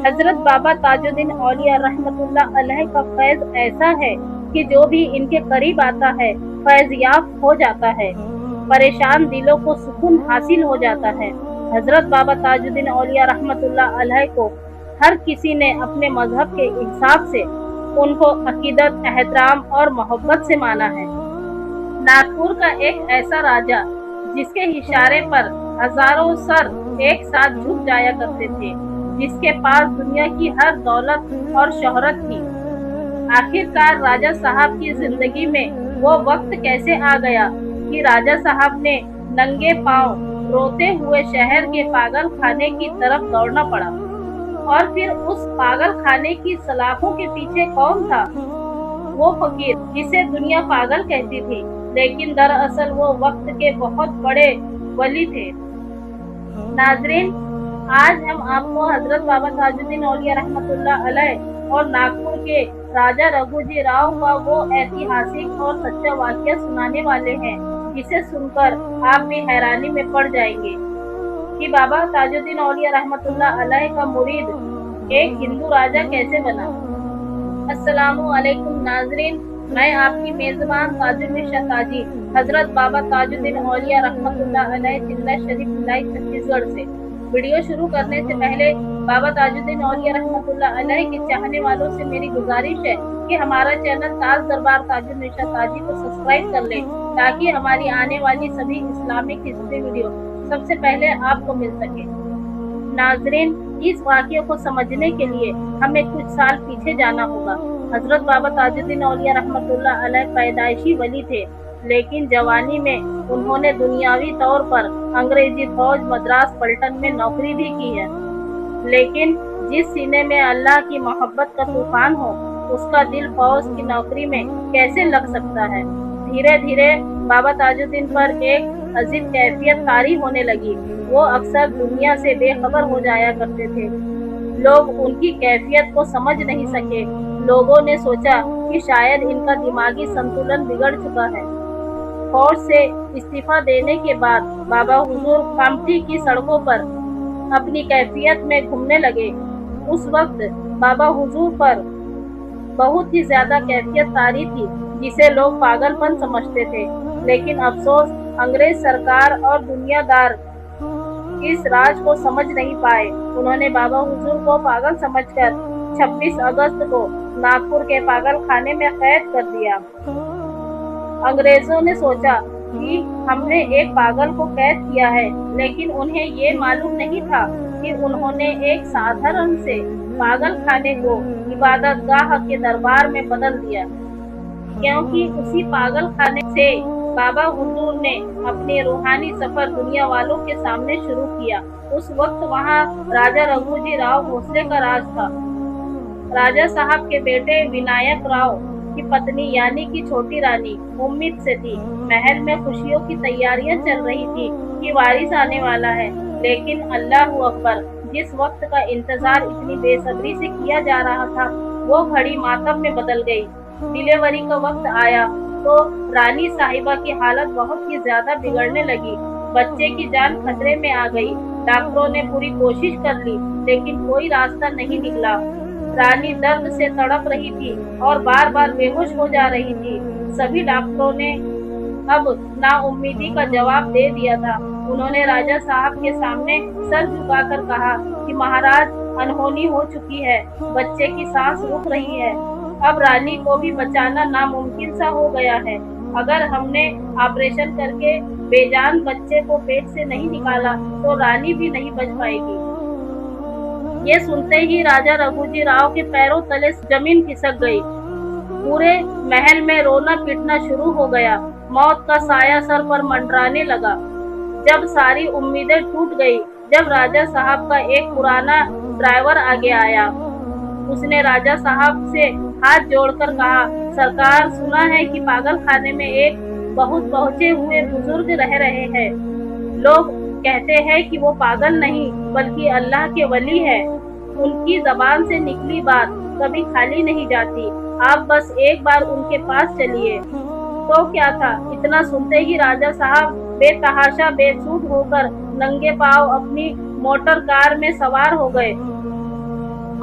حضرت بابا تاجدین اولیاء رحمتullah علیہ کا فیض ایسا ہے کہ جو بھی ان کے قریب آتا ہے فیض یافت ہو جاتا ہے، پریشان دلوں کو سکون حاصل ہو جاتا ہے۔ حضرت بابا تاجدین اولیاء رحمتullah علیہ کو ہر کسی نے اپنے مذہب کے حساب سے ان کو عقیدت، احترام اور محبت سے مانا ہے۔ ناگپور کا ایک ایسا راجا جس کے اشارے پر ہزاروں سر ایک ساتھ جھک جایا کرتے تھے، جس کے پاس دنیا کی ہر دولت اور شہرت تھی، آخرکار راجا صاحب کی زندگی میں وہ وقت کیسے آ گیا کہ راجا صاحب نے ننگے پاؤں روتے ہوئے شہر کے پاگل خانے کی طرف دوڑنا پڑا۔ اور پھر اس پاگل خانے کی سلاخوں کے پیچھے کون تھا؟ وہ فقیر جسے دنیا پاگل کہتی تھی، لیکن دراصل وہ وقت کے بہت بڑے ولی تھے۔ ناظرین، آج ہم آپ کو حضرت بابا تاجدین اولیاء رحمتullah علیہ اور ناگپور کے راجا رگھوجی راؤ کا وہ ایتہاسک اور سچا واقعہ سنانے والے ہیں جسے سن کر آپ بھی حیرانی میں پڑ جائیں گے کہ بابا تاجدین اولیاء رحمتullah علیہ کا مرید ایک ہندو راجا کیسے بنا۔ السلام علیکم ناظرین، میں آپ کی میزبان تاج النشا تاجی حضرت بابا تاجدین اولیاء رحمتullah علیہ چندہ شریف لائی چھتیس گڑھ سے۔ ویڈیو شروع کرنے سے پہلے بابا تاجدین اولیاء رحمتullah علیہ کے چاہنے والوں سے میری گزارش ہے کہ ہمارا چینل تاج دربار تاج النشا تاجی کو سبسکرائب کر لیں تاکہ ہماری آنے والی سبھی اسلامک ہسٹری ویڈیو سب سے پہلے آپ کو مل سکے۔ ناظرین، اس واقعے کو سمجھنے کے لیے ہمیں کچھ سال پیچھے جانا ہوگا۔ حضرت بابا تاجدین اولیاء رحمتullah علیہ پیدائشی ولی تھے، لیکن جوانی میں انہوں نے دنیاوی طور پر انگریزی فوج مدراس پلٹن میں نوکری بھی کی ہے، لیکن جس سینے میں اللہ کی محبت کا طوفان ہو اس کا دل فوج کی نوکری میں کیسے لگ سکتا ہے۔ دھیرے دھیرے بابا تاجدین پر ایک عجیب کیفیت طاری ہونے لگی۔ وہ اکثر دنیا سے بے خبر ہو جایا کرتے تھے۔ لوگ ان کی کیفیت کو سمجھ نہیں سکے۔ لوگوں نے سوچا کہ شاید ان کا دماغی سنتولن بگڑ چکا ہے۔ فوج سے استعفیٰ دینے کے بعد بابا حضور کامٹی کی سڑکوں پر اپنی کیفیت میں گھومنے لگے۔ اس وقت بابا حضور پر بہت ہی زیادہ کیفیت طاری تھی جسے لوگ پاگل پن سمجھتے تھے، لیکن افسوس انگریز سرکار اور دنیا دار اس راز کو سمجھ نہیں پائے۔ انہوں نے بابا حضور کو پاگل سمجھ کر 26 اگست کو ناگپور کے پاگل خانے میں قید کر دیا۔ انگریزوں نے سوچا کہ ہم نے ایک پاگل کو قید کیا ہے، لیکن انہیں یہ معلوم نہیں تھا کہ انہوں نے ایک سادھارن سے پاگل خانے کو عبادت گاہ کے دربار میں بدل دیا، کیونکہ اسی پاگل خانے سے بابا حضور نے اپنی روحانی سفر دنیا والوں کے سامنے شروع کیا۔ اس وقت وہاں راجا رگھوجی راؤ بھوسلے کا راج تھا۔ راجا صاحب کے بیٹے ونائک راؤ کی پتنی یعنی کہ چھوٹی رانی امید سے تھی۔ محل میں خوشیوں کی تیاریاں چل رہی تھی کہ وارث آنے والا ہے، لیکن اللہ اکبر، جس وقت کا انتظار اتنی بے صبری سے کیا جا رہا تھا وہ گھڑی ماتم میں بدل گئی۔ ڈلیوری کا وقت آیا تو رانی صاحبہ کی حالت بہت ہی زیادہ بگڑنے لگی۔ بچے کی جان خطرے میں آ گئی۔ ڈاکٹروں نے پوری کوشش کر لی لیکن کوئی راستہ نہیں نکلا۔ رانی درد سے تڑپ رہی تھی اور بار بار بے ہوش ہو جا رہی تھی۔ سبھی ڈاکٹروں نے اب نا امیدی کا جواب دے دیا تھا۔ انہوں نے راجا صاحب کے سامنے سر جھکا کر کہا کہ مہاراج، انہونی ہو چکی ہے، بچے کی سانس رک رہی ہے، اب رانی کو بھی بچانا ناممکن سا ہو گیا ہے۔ اگر ہم نے آپریشن کر کے بے جان بچے کو پیٹ سے نہیں نکالا تو رانی بھی نہیں بچ پائے گی۔ یہ سنتے ہی راجا رگھوجی راؤ کے پیروں تلے زمین کھسک گئی۔ پورے محل میں رونا پیٹنا شروع ہو گیا۔ موت کا سایہ سر پر منڈرانے لگا۔ جب ساری امیدیں ٹوٹ گئی، جب راجا صاحب کا ایک پرانا ڈرائیور آگے آیا، اس نے راجا صاحب سے ہاتھ جوڑ کر کہا، سرکار، سنا ہے کہ پاگل خانے میں ایک بہت پہنچے ہوئے بزرگ رہ رہے ہیں۔ لوگ کہتے ہیں کہ وہ پاگل نہیں بلکہ اللہ کے ولی ہے۔ ان کی زبان سے نکلی بات کبھی خالی نہیں جاتی۔ آپ بس ایک بار ان کے پاس چلیے۔ تو کیا تھا، اتنا سنتے ہی راجا صاحب بے تحاشا بے سود ہو کر ننگے پاؤں اپنی موٹر کار میں سوار ہو گئے